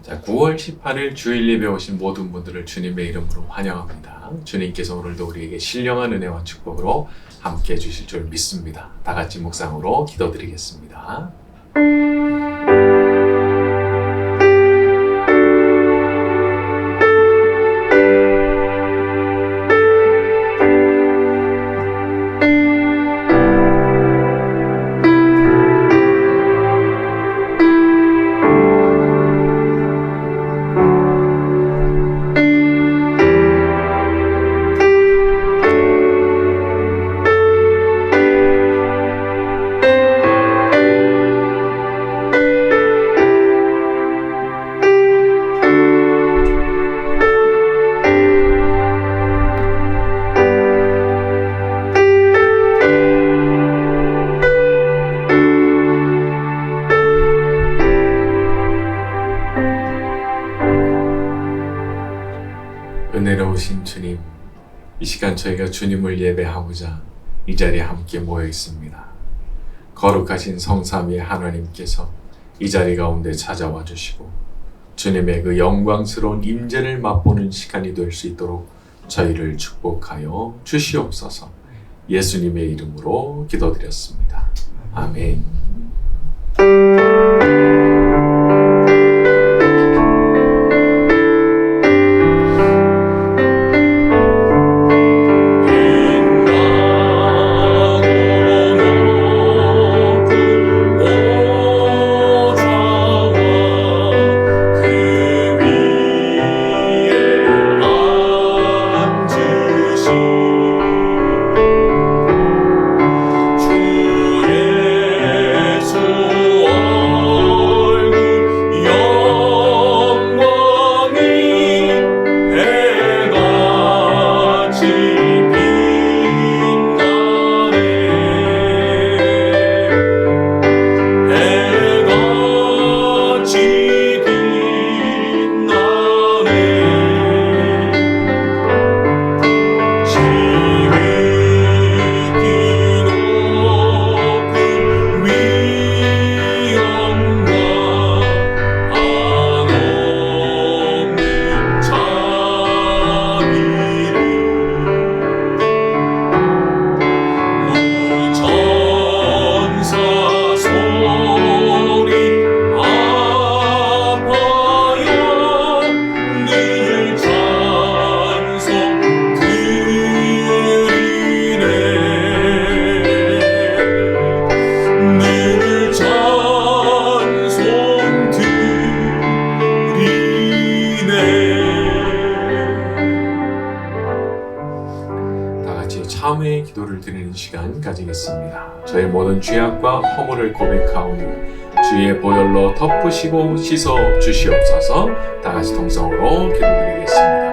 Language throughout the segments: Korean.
자, 9월 18일 주일 예배 오신 모든 분들을 주님의 이름으로 환영합니다. 주님께서 오늘도 우리에게 신령한 은혜와 축복으로 함께 해주실 줄 믿습니다. 다 같이 묵상으로 기도드리겠습니다. 은혜로우신 주님, 이 시간 저희가 주님을 예배하고자 이 자리에 함께 모여 있습니다. 거룩하신 성삼위의 하나님께서 이 자리 가운데 찾아와 주시고 주님의 그 영광스러운 임재를 맛보는 시간이 될 수 있도록 저희를 축복하여 주시옵소서. 예수님의 이름으로 기도드렸습니다. 아멘. 참회의 기도를 드리는 시간 가지겠습니다. 저의 모든 죄악과 허물을 고백하오니 주의 보혈로 덮으시고 씻어 주시옵소서. 다 같이 동성으로 기도드리겠습니다.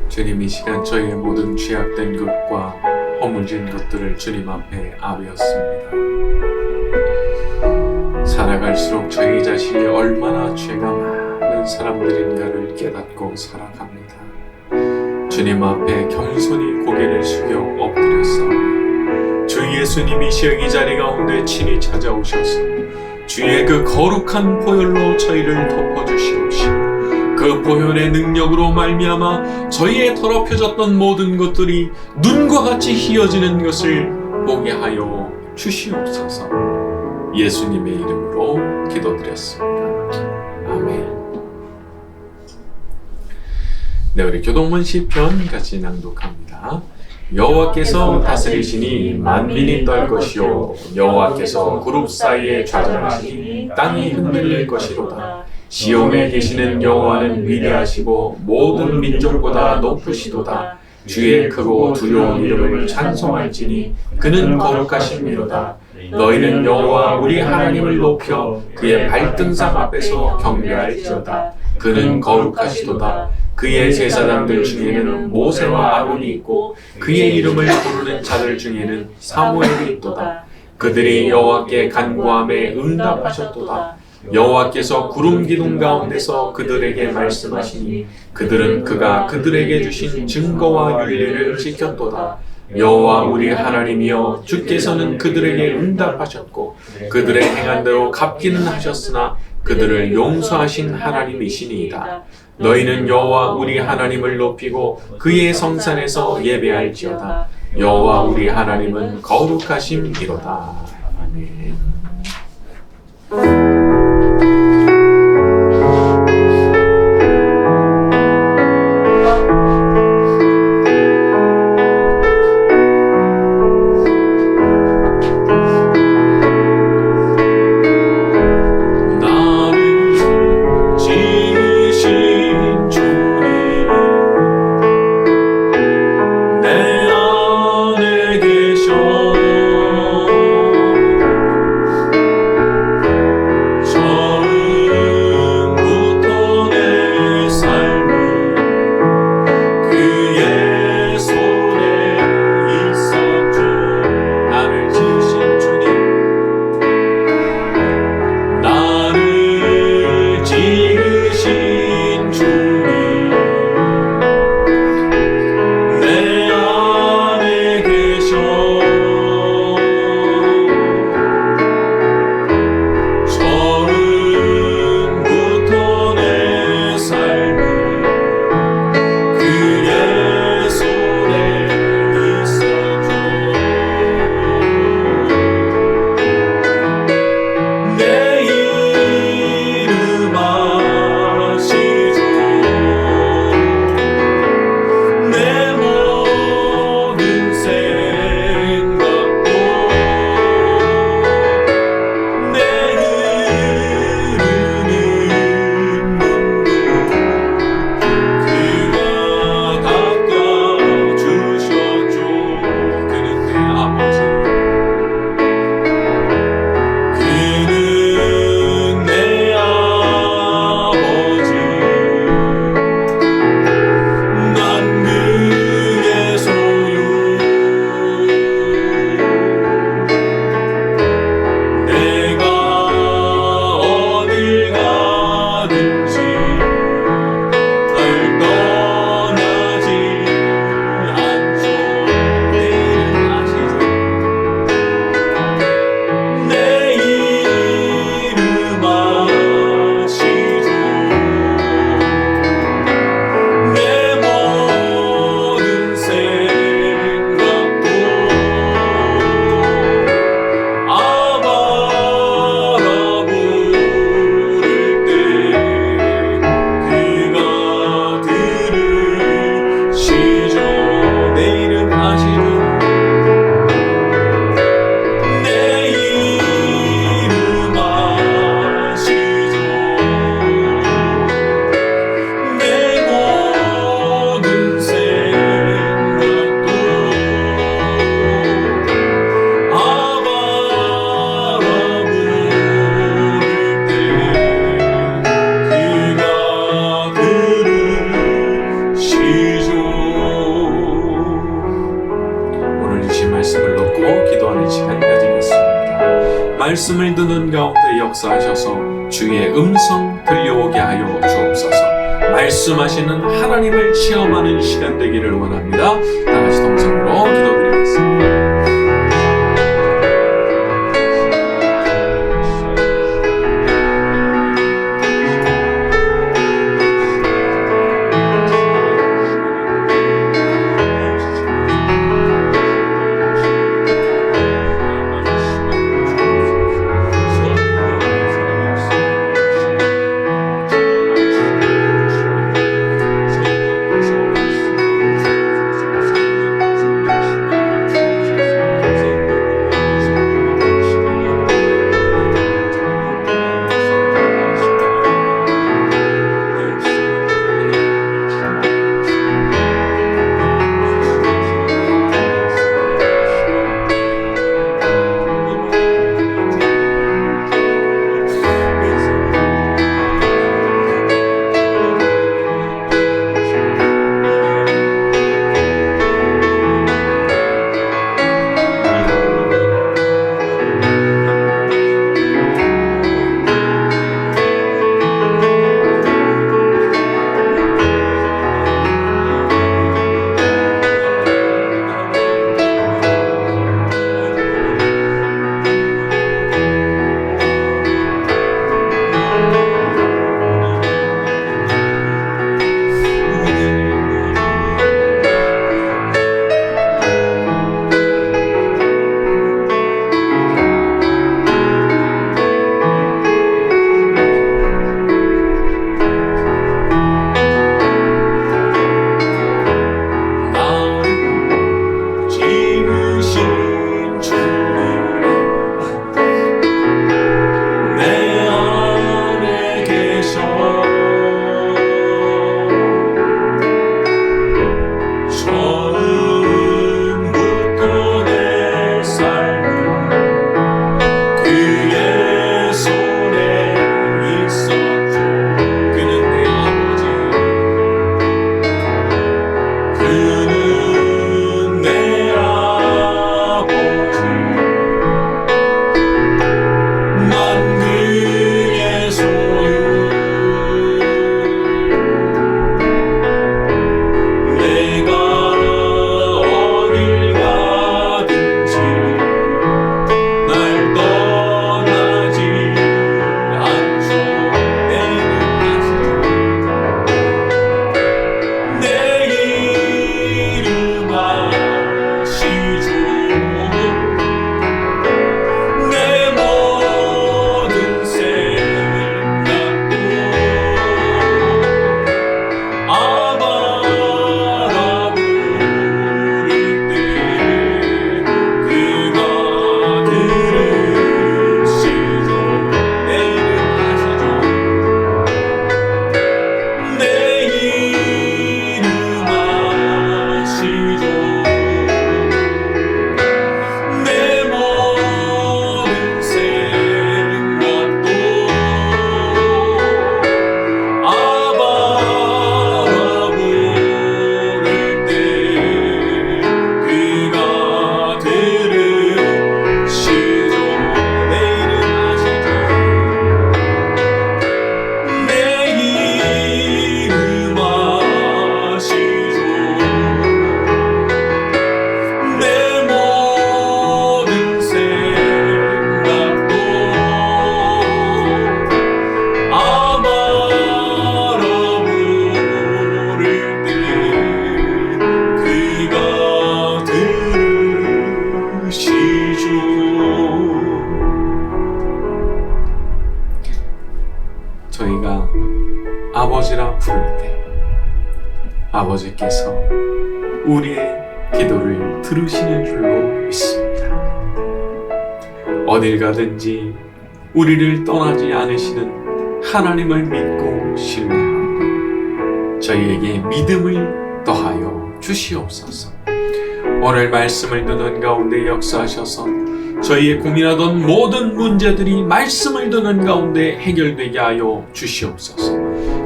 주님, 이 시간 저희의 모든 죄악된 것과 허물진 것들을 주님 앞에 아뢰었습니다. 살아갈수록 저희 자신이 얼마나 죄가 많은 어떤 사람들인가를 깨닫고 살아갑니다. 주님 앞에 겸손히 고개를 숙여 엎드렸사오니 주 예수님이 이 자리 가운데 친히 찾아오셔서 주의 그 거룩한 보혈로 저희를 덮어주시옵시고 그 보혈의 능력으로 말미암아 저희의 더럽혀졌던 모든 것들이 눈과 같이 희어지는 것을 보게 하여 주시옵소서. 예수님의 이름으로 기도드렸습니다. 아멘. 네, 우리 교동문 시편 같이 낭독합니다. 여호와께서 다스리시니 만민이 떨 것이요 여호와께서 그룹 사이에 좌절하시니 땅이 흔들릴 것이로다. 시온에 계시는 여호와는 위대하시고 모든 민족보다 높으시도다. 주의 크고 두려운 이름을 찬송할지니 그는 거룩하심이로다. 너희는 여호와 우리 하나님을 높여 그의 발등상 앞에서 경배할지어다. 그는 거룩하시도다. 그의 제사장들 중에는 모세와 아론이 있고 그의 이름을 부르는 자들 중에는 사무엘이 있도다. 그들이 여호와께 간구함에 응답하셨도다. 여호와께서 구름 기둥 가운데서 그들에게 말씀하시니 그들은 그가 그들에게 주신 증거와 율례를 지켰도다. 여호와 우리 하나님이여 주께서는 그들에게 응답하셨고 그들의 행한 대로 갚기는 하셨으나 그들을 용서하신 하나님이시니이다. 너희는 여호와 우리 하나님을 높이고 그의 성산에서 예배할지어다. 여호와 우리 하나님은 거룩하심이로다. 아멘. 말씀을 듣는 가운데 역사하셔서 주의 음성 들려오게 하여 주옵소서. 말씀하시는 하나님을 체험하는 시간 되기를 원합니다. 다 같이 동성으로 기도드리겠습니다. 아버지라 부를 때 아버지께서 우리의 기도를 들으시는 줄로 믿습니다. 어딜 가든지 우리를 떠나지 않으시는 하나님을 믿고 신뢰하고 저희에게 믿음을 더하여 주시옵소서. 오늘 말씀을 듣는 가운데 역사하셔서 저희의 고민하던 모든 문제들이 말씀을 듣는 가운데 해결되게 하여 주시옵소서.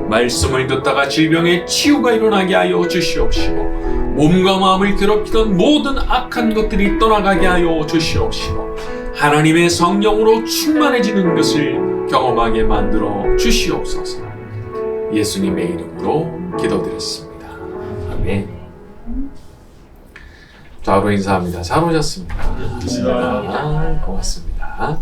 말씀을 듣다가 질병의 치유가 일어나게 하여 주시옵시고 몸과 마음을 괴롭히던 모든 악한 것들이 떠나가게 하여 주시옵시고 하나님의 성령으로 충만해지는 것을 경험하게 만들어 주시옵소서. 예수님의 이름으로 기도드렸습니다. 아멘. 좌우로 인사합니다. 잘 오셨습니다. 고맙습니다.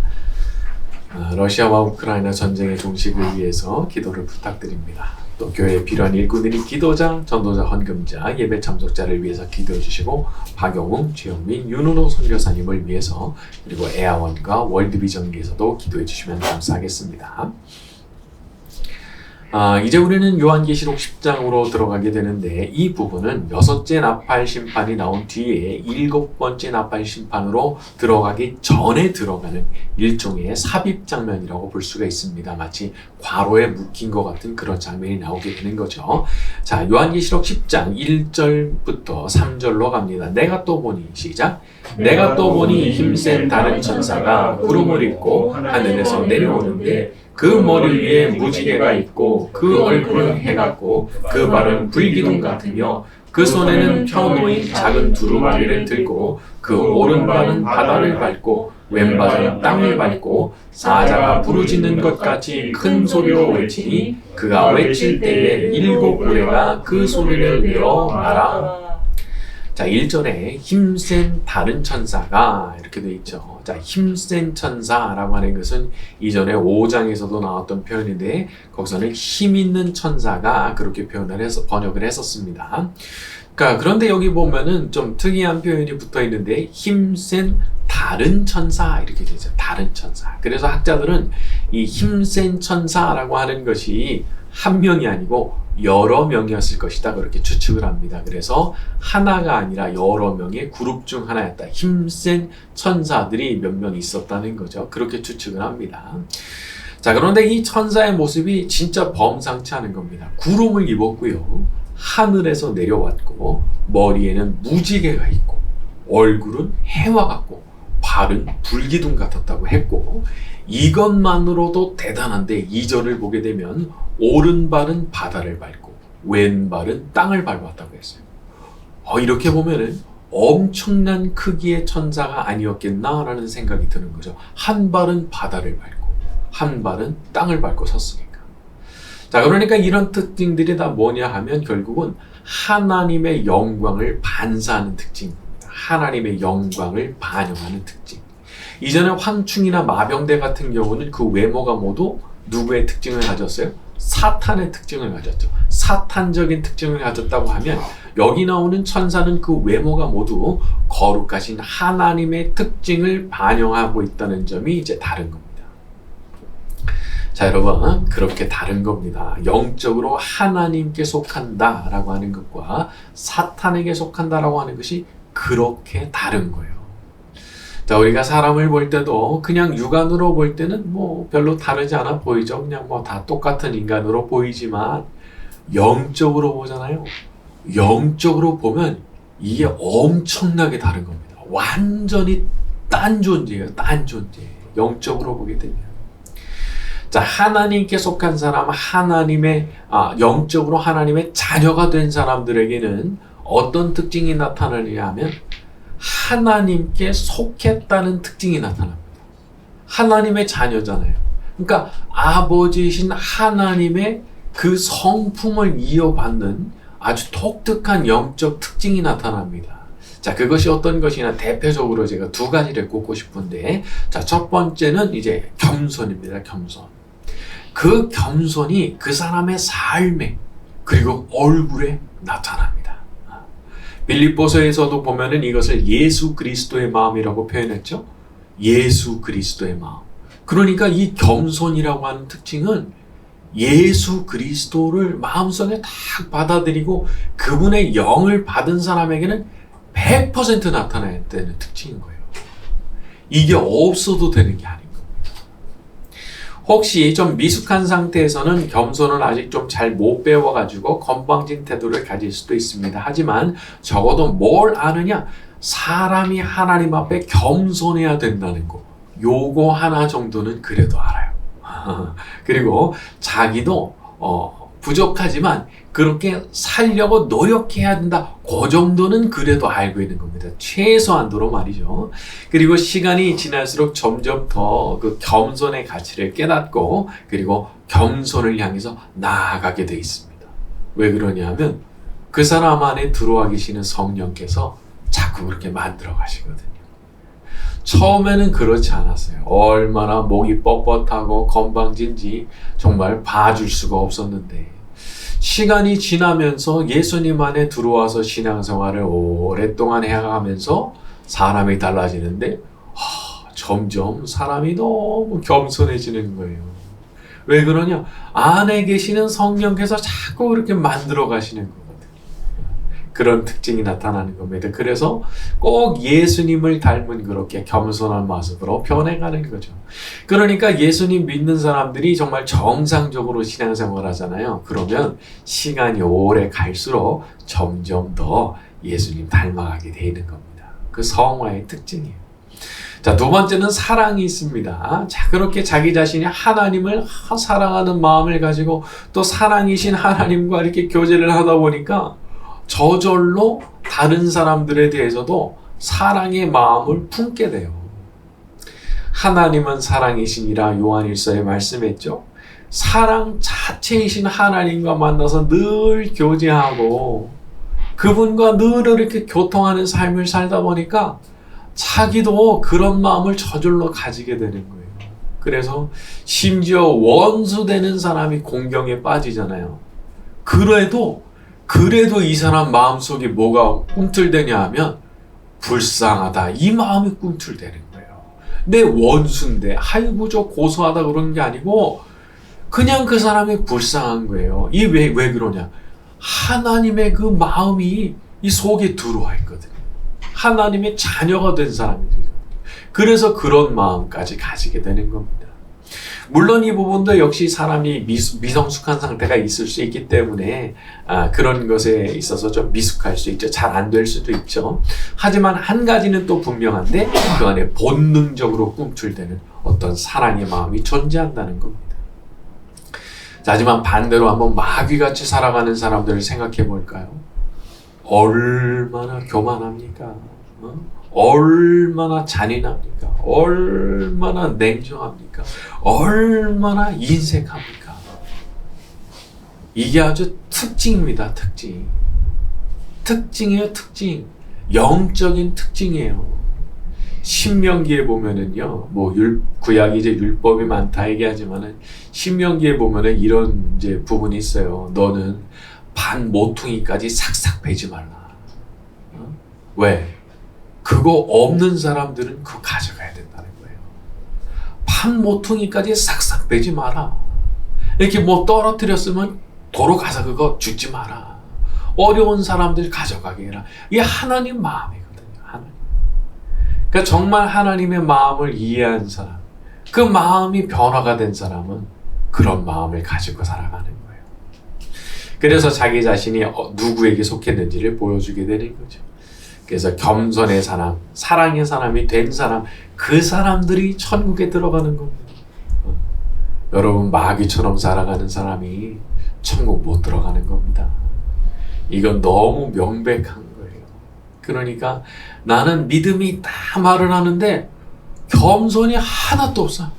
러시아와 우크라이나 전쟁의 종식을 위해서 기도를 부탁드립니다. 또 교회에 필요한 일꾼들이 기도자, 전도자, 헌금자, 예배 참석자를 위해서 기도해 주시고 박영웅, 최영민, 윤은호 선교사님을 위해서 그리고 에아원과 월드비전기에서도 기도해 주시면 감사하겠습니다. 이제 우리는 요한계시록 10장으로 들어가게 되는데 이 부분은 6째 나팔 심판이 나온 뒤에 7번째 나팔 심판으로 들어가기 전에 들어가는 일종의 삽입 장면이라고 볼 수가 있습니다. 마치 괄호에 묶인 것 같은 그런 장면이 나오게 되는 거죠. 자, 요한계시록 10장 1절부터 3절로 갑니다. 내가 또 보니 시작. 내가 또 보니 힘센 다른 천사가 구름을 입고 하늘에서 내려오는데 그 머리 위에 무지개가 있고 그 얼굴은 해 같고 그 발은 불기둥 같으며 그 손에는 펴놓인 작은 두루마리를 들고 그 오른발은 바다를 밟고 왼발은 땅을 밟고 사자가 부르짖는 것 같이 큰 소리로 외치니 그가 외칠 때에 7 우레가 그 소리를 내어 말하. 자, 1절에 힘센 다른 천사가 이렇게 되어 있죠. 자, 힘센 천사라고 하는 것은 이전에 5장에서도 나왔던 표현인데 거기서는 힘 있는 천사가 그렇게 번역을 했었습니다. 그런데 여기 보면은 좀 특이한 표현이 붙어 있는데 힘센 다른 천사 이렇게 되죠. 다른 천사. 그래서 학자들은 이 힘센 천사라고 하는 것이 한 명이 아니고 여러 명이었을 것이다 그렇게 추측을 합니다. 그래서 하나가 아니라 여러 명의 그룹 중 하나였다. 힘센 천사들이 몇 명 있었다는 거죠. 그렇게 추측을 합니다. 자, 그런데 이 천사의 모습이 진짜 범상치 않은 겁니다. 구름을 입었고요. 하늘에서 내려왔고 머리에는 무지개가 있고 얼굴은 해와 같고 발은 불기둥 같았다고 했고 이것만으로도 대단한데 2절을 보게 되면 오른발은 바다를 밟고 왼발은 땅을 밟았다고 했어요. 이렇게 보면은 엄청난 크기의 천사가 아니었겠나라는 생각이 드는 거죠. 한 발은 바다를 밟고 한 발은 땅을 밟고 섰으니까. 자, 그러니까 이런 특징들이 다 뭐냐 하면 결국은 하나님의 영광을 반사하는 특징입니다. 하나님의 영광을 반영하는 특징. 이전에 황충이나 마병대 같은 경우는 그 외모가 모두 누구의 특징을 가졌어요? 사탄의 특징을 가졌죠. 사탄적인 특징을 가졌다고 하면 여기 나오는 천사는 그 외모가 모두 거룩하신 하나님의 특징을 반영하고 있다는 점이 이제 다른 겁니다. 자, 여러분, 그렇게 다른 겁니다. 영적으로 하나님께 속한다라고 하는 것과 사탄에게 속한다라고 하는 것이 그렇게 다른 거예요. 자, 우리가 사람을 볼 때도 그냥 육안으로 볼 때는 뭐 별로 다르지 않아 보이죠. 그냥 뭐 다 똑같은 인간으로 보이지만 영적으로 보잖아요. 영적으로 보면 이게 엄청나게 다른 겁니다. 완전히 딴 존재예요. 딴 존재. 영적으로 보게 되면. 자, 하나님께 속한 사람, 영적으로 하나님의 자녀가 된 사람들에게는 어떤 특징이 나타나느냐 하면 하나님께 속했다는 특징이 나타납니다. 하나님의 자녀잖아요. 그러니까 아버지이신 하나님의 그 성품을 이어받는 아주 독특한 영적 특징이 나타납니다. 자, 그것이 어떤 것이냐 대표적으로 제가 2가지를 꼽고 싶은데, 자, 첫 번째는 이제 겸손입니다. 겸손. 그 겸손이 그 사람의 삶에 그리고 얼굴에 나타납니다. 빌립보서에서도 보면은 이것을 예수 그리스도의 마음이라고 표현했죠. 예수 그리스도의 마음. 그러니까 이 겸손이라고 하는 특징은 예수 그리스도를 마음속에 딱 받아들이고 그분의 영을 받은 사람에게는 100% 나타나야 되는 특징인 거예요. 이게 없어도 되는 게 아닌 겁니다. 혹시 좀 미숙한 상태에서는 겸손을 아직 좀 잘 못 배워가지고 건방진 태도를 가질 수도 있습니다. 하지만 적어도 뭘 아느냐? 사람이 하나님 앞에 겸손해야 된다는 거. 요거 하나 정도는 그래도 알아요. 그리고 자기도 부족하지만 그렇게 살려고 노력해야 된다. 그 정도는 그래도 알고 있는 겁니다. 최소한도로 말이죠. 그리고 시간이 지날수록 점점 더 그 겸손의 가치를 깨닫고 그리고 겸손을 향해서 나아가게 돼 있습니다. 왜 그러냐면 그 사람 안에 들어와 계시는 성령께서 자꾸 그렇게 만들어 가시거든요. 처음에는 그렇지 않았어요. 얼마나 목이 뻣뻣하고 건방진지 정말 봐줄 수가 없었는데 시간이 지나면서 예수님 안에 들어와서 신앙생활을 오랫동안 해가면서 사람이 달라지는데 점점 사람이 너무 겸손해지는 거예요. 왜 그러냐? 안에 계시는 성령께서 자꾸 그렇게 만들어 가시는 거거든요. 그런 특징이 나타나는 겁니다. 그래서 꼭 예수님을 닮은 그렇게 겸손한 모습으로 변해가는 거죠. 그러니까 예수님 믿는 사람들이 정말 정상적으로 신앙생활 하잖아요. 그러면 시간이 오래 갈수록 점점 더 예수님 닮아가게 되는 겁니다. 그 성화의 특징이에요. 자, 두 번째는 사랑이 있습니다. 자, 그렇게 자기 자신이 하나님을 사랑하는 마음을 가지고 또 사랑이신 하나님과 이렇게 교제를 하다 보니까 저절로 다른 사람들에 대해서도 사랑의 마음을 품게 돼요. 하나님은 사랑이시니라 요한일서에 말씀했죠. 사랑 자체이신 하나님과 만나서 늘 교제하고 그분과 늘 이렇게 교통하는 삶을 살다 보니까 자기도 그런 마음을 저절로 가지게 되는 거예요. 그래서 심지어 원수되는 사람이 공경에 빠지잖아요. 그래도 이 사람 마음속에 뭐가 꿈틀대냐 하면 불쌍하다. 이 마음이 꿈틀대는 거예요. 내 원수인데 아이고 저 고소하다 그런 게 아니고 그냥 그 사람이 불쌍한 거예요. 이 왜 그러냐? 하나님의 그 마음이 이 속에 들어와 있거든요. 하나님의 자녀가 된 사람이거든요. 그래서 그런 마음까지 가지게 되는 겁니다. 물론 이 부분도 역시 사람이 미성숙한 상태가 있을 수 있기 때문에 그런 것에 있어서 좀 미숙할 수 있죠. 잘 안 될 수도 있죠. 하지만 한 가지는 또 분명한데 그 안에 본능적으로 꿈틀대는 어떤 사랑의 마음이 존재한다는 겁니다. 자, 하지만 반대로 한번 마귀같이 살아가는 사람들을 생각해 볼까요? 얼마나 교만합니까? 얼마나 잔인합니까? 얼마나 냉정합니까? 얼마나 인색합니까? 이게 아주 특징입니다. 특징이에요. 영적인 특징이에요. 신명기에 보면은요, 구약이 이제 율법이 많다 얘기하지만은 신명기에 보면은 이런 이제 부분이 있어요. 너는 반 모퉁이까지 삭삭 베지 말라. 왜? 그거 없는 사람들은 그거 가져가야 된다는 거예요. 반 모퉁이까지 싹싹 베지 마라. 이렇게 떨어뜨렸으면 도로 가서 그거 주지 마라. 어려운 사람들 가져가게 해라. 이게 하나님 마음이거든요. 하나님. 그러니까 정말 하나님의 마음을 이해한 사람, 그 마음이 변화가 된 사람은 그런 마음을 가지고 살아가는 거예요. 그래서 자기 자신이 누구에게 속했는지를 보여주게 되는 거죠. 그래서 겸손의 사람, 사랑의 사람이 된 사람, 그 사람들이 천국에 들어가는 겁니다. 여러분, 마귀처럼 살아가는 사람이 천국 못 들어가는 겁니다. 이건 너무 명백한 거예요. 그러니까 나는 믿음이 다 말을 하는데 겸손이 하나도 없어.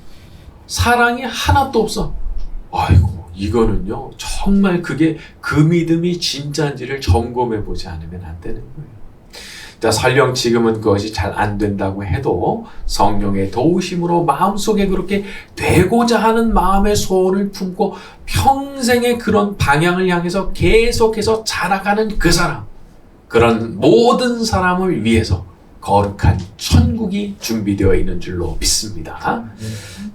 사랑이 하나도 없어. 아이고, 이거는요, 정말 그게 그 믿음이 진짜인지를 점검해 보지 않으면 안 되는 거예요. 자, 설령 지금은 그것이 잘 안 된다고 해도 성령의 도우심으로 마음속에 그렇게 되고자 하는 마음의 소원을 품고 평생의 그런 방향을 향해서 계속해서 자라가는 그 사람, 그런 모든 사람을 위해서 거룩한 천국이 준비되어 있는 줄로 믿습니다.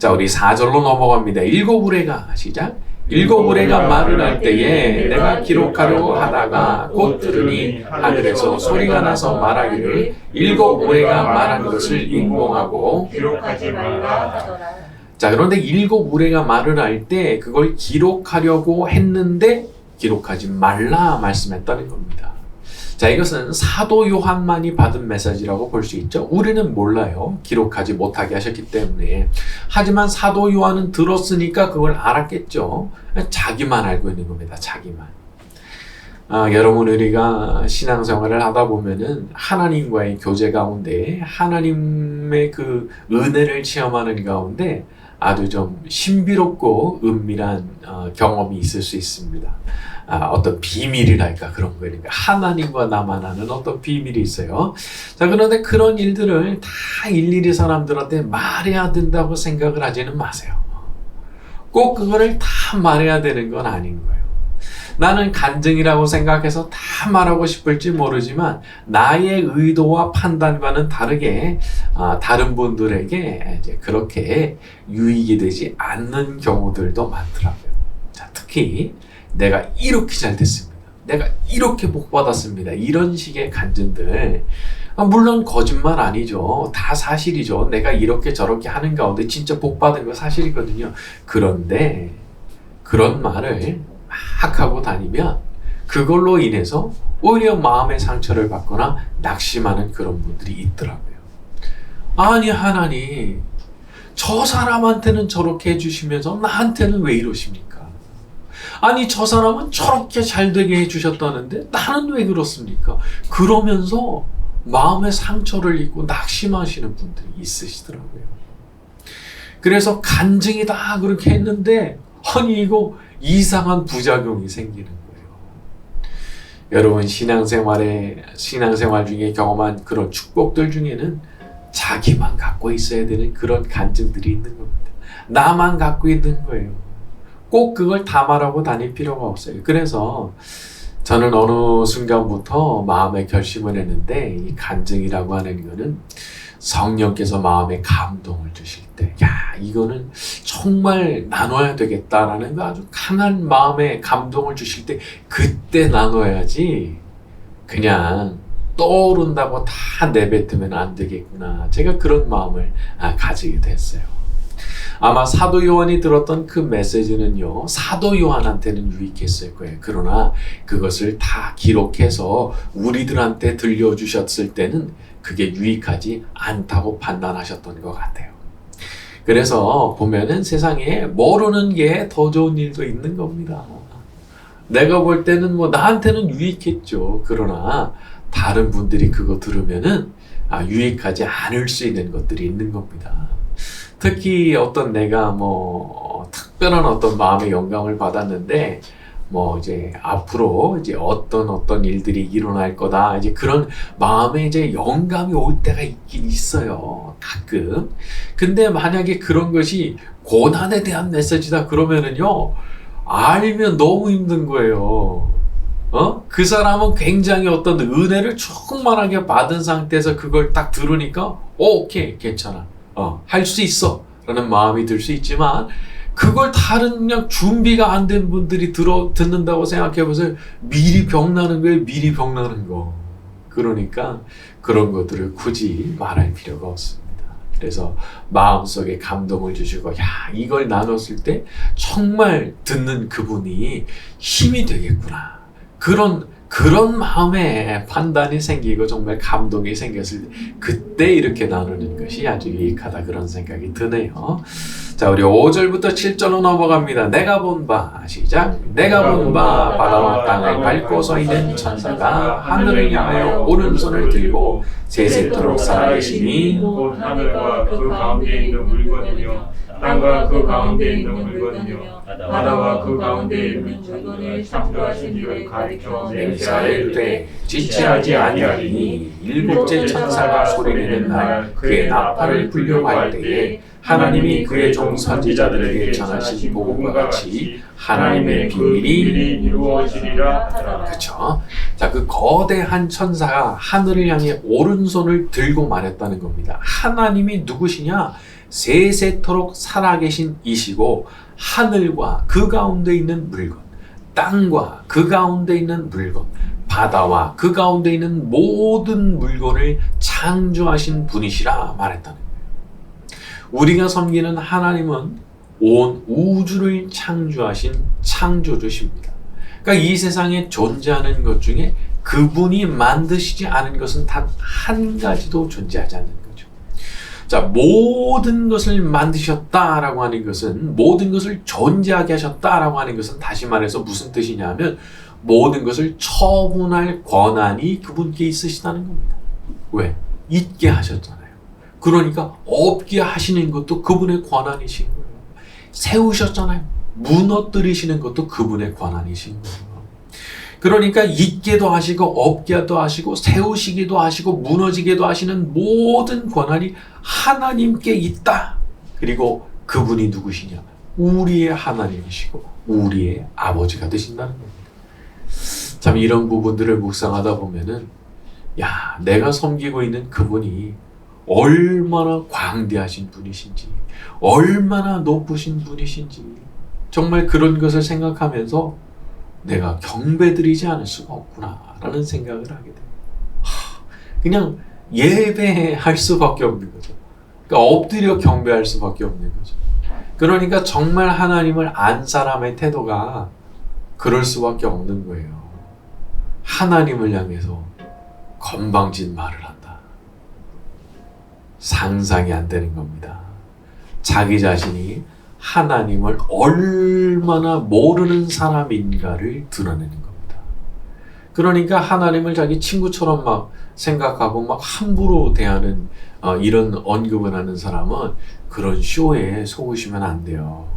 자, 우리 4절로 넘어갑니다. 일곱 우레가 시작. 일곱 우레가 말을 할 때에 내가 기록하려고 하다가 곧 들으니 하늘에서 소리가 나서 말하기를 일곱 우레가 말한 것을 인공하고 기록하지 말라 하더라. 자, 그런데 일곱 우레가 말을 할 때 그걸 기록하려고 했는데 기록하지 말라 말씀했다는 겁니다. 자, 이것은 사도 요한만이 받은 메시지라고 볼 수 있죠. 우리는 몰라요. 기록하지 못하게 하셨기 때문에. 하지만 사도 요한은 들었으니까 그걸 알았겠죠. 자기만 알고 있는 겁니다. 자기만. 여러분, 우리가 신앙생활을 하다 보면은 하나님과의 교제 가운데 하나님의 그 은혜를 체험하는 가운데 아주 좀 신비롭고 은밀한 경험이 있을 수 있습니다. 어떤 비밀이랄까 그런 거예요. 하나님과 나만 아는 어떤 비밀이 있어요. 자, 그런데 그런 일들을 다 일일이 사람들한테 말해야 된다고 생각을 하지는 마세요. 꼭 그거를 다 말해야 되는 건 아닌 거예요. 나는 간증이라고 생각해서 다 말하고 싶을지 모르지만 나의 의도와 판단과는 다르게 다른 분들에게 이제 그렇게 유익이 되지 않는 경우들도 많더라고요. 자, 특히 내가 이렇게 잘 됐습니다. 내가 이렇게 복 받았습니다. 이런 식의 간증들, 물론 거짓말 아니죠. 다 사실이죠. 내가 이렇게 저렇게 하는 가운데 진짜 복 받은 거 사실이거든요. 그런데 그런 말을 막 하고 다니면 그걸로 인해서 오히려 마음의 상처를 받거나 낙심하는 그런 분들이 있더라고요. 아니, 하나님, 저 사람한테는 저렇게 해주시면서 나한테는 왜 이러십니까? 아니, 저 사람은 저렇게 잘 되게 해주셨다는데 나는 왜 그렇습니까? 그러면서 마음의 상처를 입고 낙심하시는 분들이 있으시더라고요. 그래서 간증이다 그렇게 했는데 아니, 이거 이상한 부작용이 생기는 거예요. 여러분, 신앙생활 중에 경험한 그런 축복들 중에는 자기만 갖고 있어야 되는 그런 간증들이 있는 겁니다. 나만 갖고 있는 거예요. 꼭 그걸 다 말하고 다닐 필요가 없어요. 그래서 저는 어느 순간부터 마음에 결심을 했는데 이 간증이라고 하는 거는 성령께서 마음에 감동을 주실 때, 이거는 정말 나눠야 되겠다라는 거 아주 강한 마음에 감동을 주실 때 그때 나눠야지 그냥 떠오른다고 다 내뱉으면 안 되겠구나. 제가 그런 마음을 가지게 됐어요. 아마 사도 요한이 들었던 그 메시지는요, 사도 요한한테는 유익했을 거예요. 그러나 그것을 다 기록해서 우리들한테 들려주셨을 때는 그게 유익하지 않다고 판단하셨던 것 같아요. 그래서 보면은 세상에 모르는 게 더 좋은 일도 있는 겁니다. 내가 볼 때는 나한테는 유익했죠. 그러나 다른 분들이 그거 들으면은 유익하지 않을 수 있는 것들이 있는 겁니다. 특히 어떤 내가 특별한 어떤 마음의 영감을 받았는데 이제 앞으로 이제 어떤 일들이 일어날 거다. 이제 그런 마음에 이제 영감이 올 때가 있긴 있어요. 가끔. 근데 만약에 그런 것이 고난에 대한 메시지다 그러면은요, 알면 너무 힘든 거예요. 그 사람은 굉장히 어떤 은혜를 충만하게 받은 상태에서 그걸 딱 들으니까, 오케이, 괜찮아. 할 수 있어. 라는 마음이 들 수 있지만, 그걸 다른 그냥 준비가 안 된 분들이 듣는다고 생각해 보세요. 미리 병나는 거예요. 미리 병나는 거. 그러니까 그런 것들을 굳이 말할 필요가 없습니다. 그래서 마음속에 감동을 주시고, 이걸 나눴을 때 정말 듣는 그분이 힘이 되겠구나. 그런 마음에 판단이 생기고 정말 감동이 생겼을 때 그때 이렇게 나누는 것이 아주 유익하다 그런 생각이 드네요. 자, 우리 5절부터 7절로 넘어갑니다. 내가 본 바, 시작. 내가 본 바 바다와 땅을 밟고 서 있는 천사가 하늘을 향하여 오른손을 들고 세세토록 살아계시니 하늘과 그 가운데 있는 물건이며 땅과 그 가운데 있는 물건이며 바다와 그 가운데 있는 물건을 창조하신 이를 가리켜 맹세하여 이르되 지체하지 아니하리니 일곱째 천사가 소리내는 날 그의 나팔을 불려고 할 때에 하나님이 그의 종 선지자들에게 전하신 복음과 같이 하나님의 비밀이 이루어지리라 하더라. 그렇죠. 자, 그 거대한 천사가 하늘을 향해 오른손을 들고 말했다는 겁니다. 하나님이 누구시냐? 세세토록 살아계신 이시고 하늘과 그 가운데 있는 물건, 땅과 그 가운데 있는 물건, 바다와 그 가운데 있는 모든 물건을 창조하신 분이시라 말했다는 거예요. 우리가 섬기는 하나님은 온 우주를 창조하신 창조주십니다. 그러니까 이 세상에 존재하는 것 중에 그분이 만드시지 않은 것은 단 한 가지도 존재하지 않는 거죠. 자, 모든 것을 만드셨다라고 하는 것은, 모든 것을 존재하게 하셨다라고 하는 것은 다시 말해서 무슨 뜻이냐면 모든 것을 처분할 권한이 그분께 있으시다는 겁니다. 왜? 있게 하셨잖아요. 그러니까 없게 하시는 것도 그분의 권한이신 거예요. 세우셨잖아요. 무너뜨리시는 것도 그분의 권한이신 거예요. 그러니까 있게도 하시고 없게도 하시고 세우시기도 하시고 무너지게도 하시는 모든 권한이 하나님께 있다. 그리고 그분이 누구시냐? 우리의 하나님이시고 우리의 아버지가 되신다는 겁니다. 참 이런 부분들을 묵상하다 보면은 야, 내가 섬기고 있는 그분이 얼마나 광대하신 분이신지, 얼마나 높으신 분이신지, 정말 그런 것을 생각하면서 내가 경배드리지 않을 수가 없구나라는 생각을 하게 돼요. 그냥 예배할 수밖에 없는 거죠. 그러니까 엎드려 경배할 수밖에 없는 거죠. 그러니까 정말 하나님을 안 사람의 태도가 그럴 수밖에 없는 거예요. 하나님을 향해서 건방진 말을 한다. 상상이 안 되는 겁니다. 자기 자신이 하나님을 얼마나 모르는 사람인가를 드러내는 겁니다. 그러니까 하나님을 자기 친구처럼 막 생각하고 막 함부로 대하는 이런 언급을 하는 사람은 그런 쇼에 속으시면 안 돼요.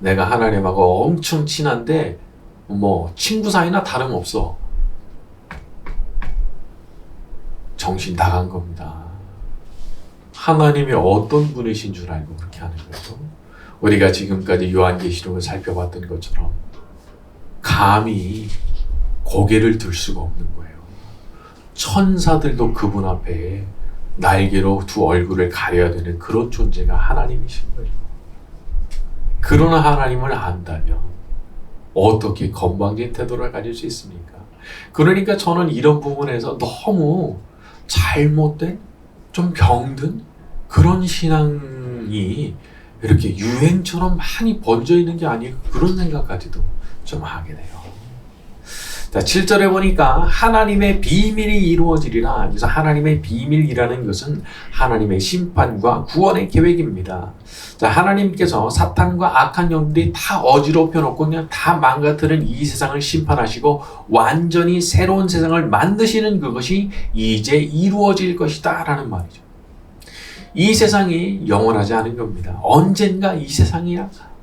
내가 하나님하고 엄청 친한데 뭐 친구 사이나 다름없어. 정신 나간 겁니다. 하나님이 어떤 분이신 줄 알고 그렇게 하는 거죠. 우리가 지금까지 요한계시록을 살펴봤던 것처럼 감히 고개를 들 수가 없는 거예요. 천사들도 그분 앞에 날개로 두 얼굴을 가려야 되는 그런 존재가 하나님이신 거예요. 그러나 하나님을 안다면 어떻게 건방진 태도를 가질 수 있습니까? 그러니까 저는 이런 부분에서 너무 잘못된, 좀 병든 그런 신앙이 이렇게 유행처럼 많이 번져 있는 게 아니고 그런 생각까지도 좀 하게 돼요. 자, 7절에 보니까 하나님의 비밀이 이루어지리라. 그래서 하나님의 비밀이라는 것은 하나님의 심판과 구원의 계획입니다. 자, 하나님께서 사탄과 악한 영들이 다 어지럽혀 놓고 그냥 다 망가뜨린 이 세상을 심판하시고 완전히 새로운 세상을 만드시는 그것이 이제 이루어질 것이다 라는 말이죠. 이 세상이 영원하지 않은 겁니다. 언젠가 이 세상이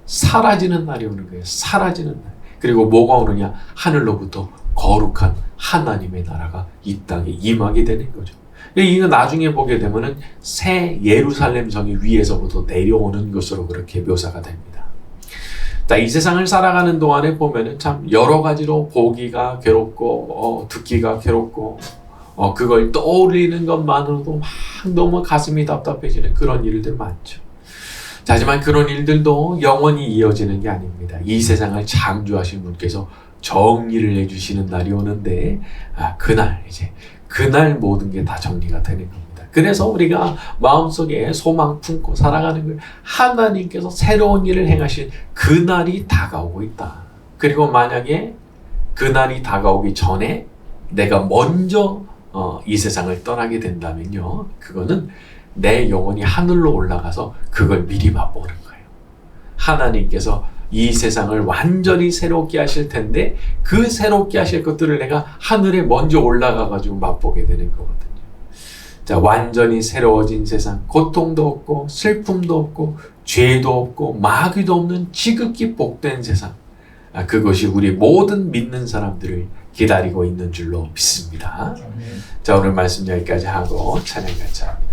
사라지는 날이 오는 거예요. 사라지는 날. 그리고 뭐가 오느냐? 하늘로부터 거룩한 하나님의 나라가 이 땅에 임하게 되는 거죠. 이거 나중에 보게 되면은 새 예루살렘 성이 위에서부터 내려오는 것으로 그렇게 묘사가 됩니다. 자, 이 세상을 살아가는 동안에 보면은 참 여러 가지로 보기가 괴롭고 듣기가 괴롭고 그걸 떠올리는 것만으로도 막 너무 가슴이 답답해지는 그런 일들 많죠. 하지만 그런 일들도 영원히 이어지는 게 아닙니다. 이 세상을 창조하신 분께서 정리를 해주시는 날이 오는데 그날 모든 게 다 정리가 되는 겁니다. 그래서 우리가 마음속에 소망 품고 살아가는 거예요. 하나님께서 새로운 일을 행하실 그날이 다가오고 있다. 그리고 만약에 그날이 다가오기 전에 내가 먼저 이 세상을 떠나게 된다면요, 그거는 내 영혼이 하늘로 올라가서 그걸 미리 맛보는 거예요. 하나님께서 이 세상을 완전히 새롭게 하실 텐데 그 새롭게 하실 것들을 내가 하늘에 먼저 올라가가지고 맛보게 되는 거거든요. 자, 완전히 새로워진 세상, 고통도 없고 슬픔도 없고 죄도 없고 마귀도 없는 지극히 복된 세상, 그것이 우리 모든 믿는 사람들을 기다리고 있는 줄로 믿습니다. 자, 오늘 말씀 여기까지 하고 찬양 같이 합니다.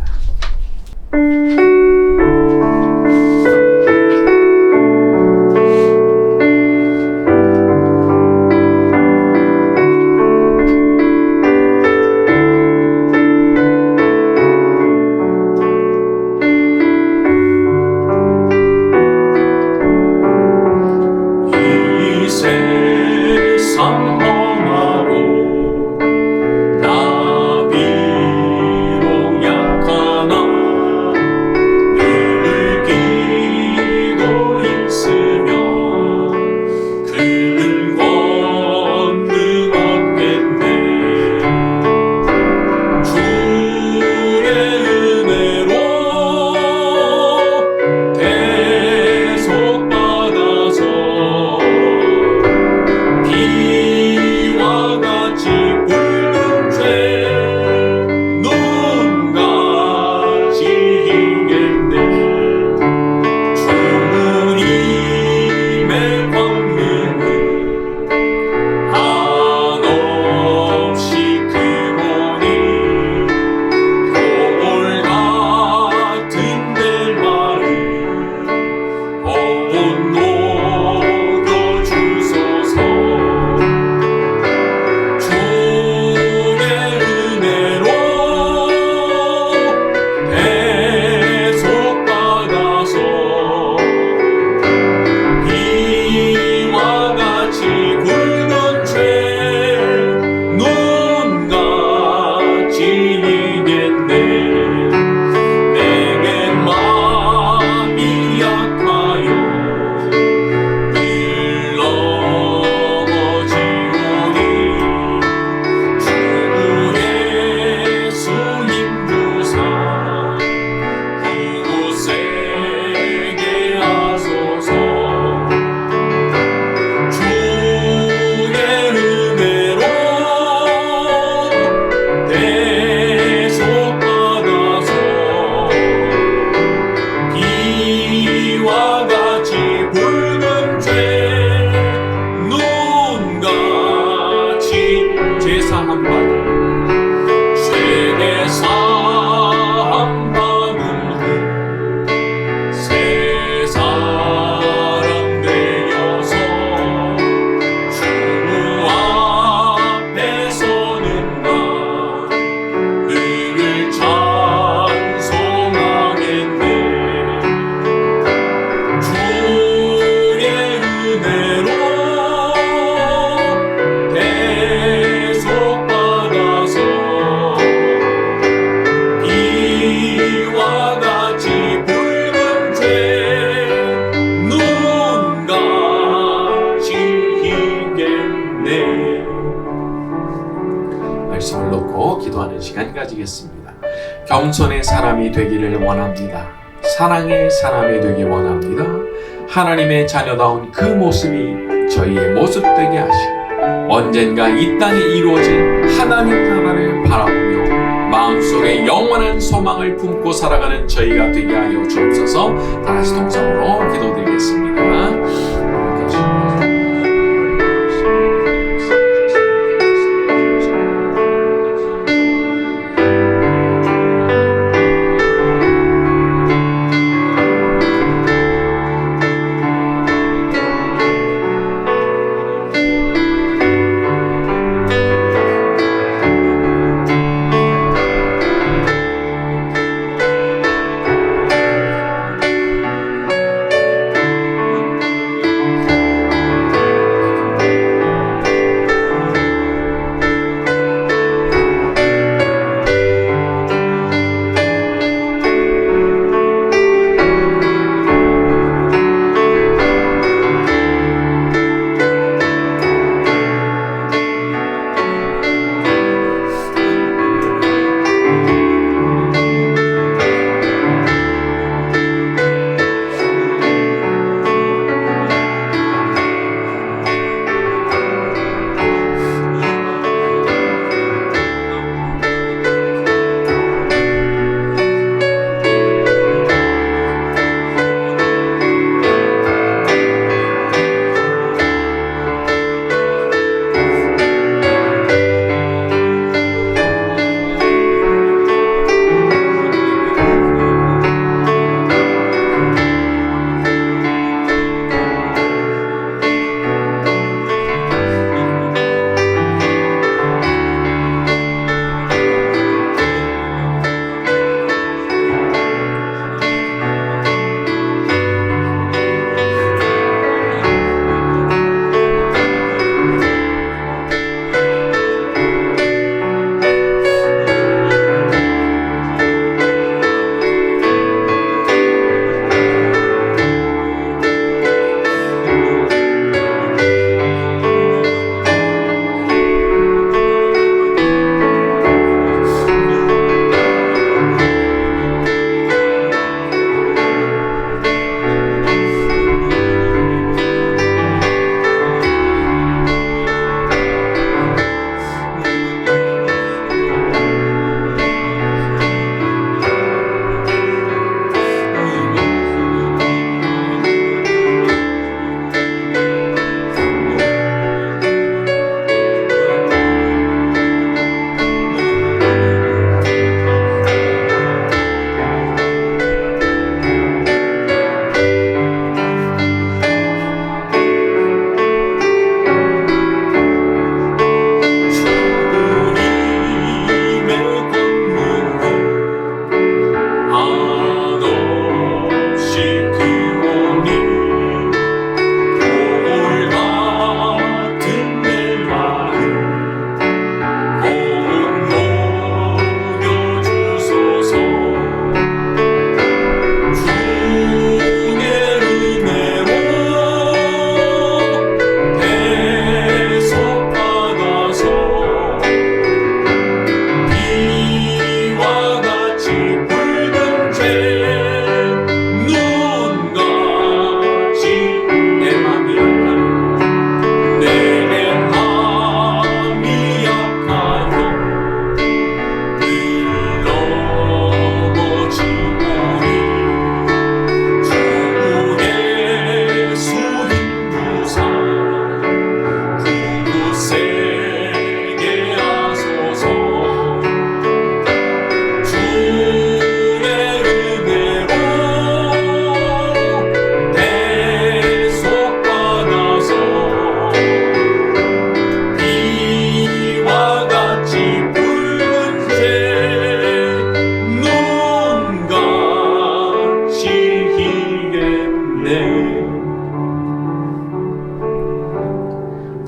기도하는 시간 가지겠습니다. 겸손의 사람이 되기를 원합니다. 사랑의 사람이 되기 원합니다. 하나님의 자녀다운 그 모습이 저희의 모습 되게 하시고 언젠가 이 땅에 이루어질 하나님 나라를 바라보며 마음속에 영원한 소망을 품고 살아가는 저희가 되게 하여 주옵소서. 다 같이 동성으로 기도드리겠습니다.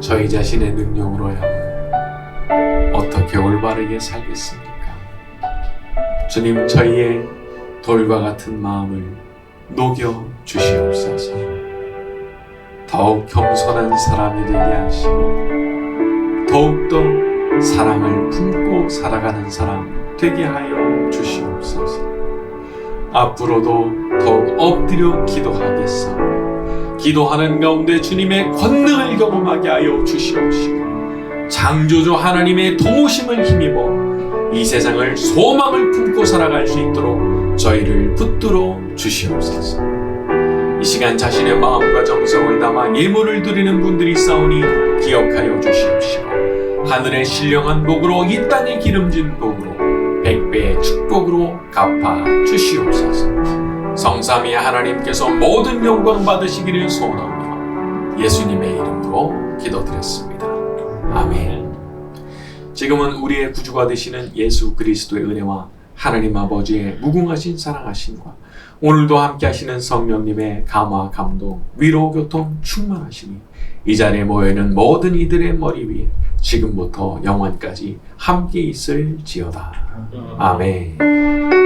저희 자신의 능력으로야 어떻게 올바르게 살겠습니까? 주님, 저희의 돌과 같은 마음을 녹여 주시옵소서. 더욱 겸손한 사람이 되게 하시고 더욱더 사랑을 품고 살아가는 사람 되게 하여 주시옵소서. 앞으로도 더욱 엎드려 기도하겠사. 기도하는 가운데 주님의 권능을 경험하게 하여 주시옵시고 창조주 하나님의 도우심을 힘입어 이 세상을 소망을 품고 살아갈 수 있도록 저희를 붙들어 주시옵소서. 이 시간 자신의 마음과 정성을 담아 예물을 드리는 분들이 있사오니 기억하여 주시옵시고 하늘의 신령한 복으로 이 땅의 기름진 복으로 100배의 축복으로 갚아 주시옵소서. 성삼위 하나님께서 모든 영광 받으시기를 소원하며 예수님의 이름으로 기도드렸습니다. 아멘. 지금은 우리의 구주가 되시는 예수 그리스도의 은혜와 하나님 아버지의 무궁하신 사랑하심과 오늘도 함께 하시는 성령님의 감화, 감동, 위로, 교통 충만하시니 이 자리에 모여있는 모든 이들의 머리 위에 지금부터 영원까지 함께 있을지어다. 아멘.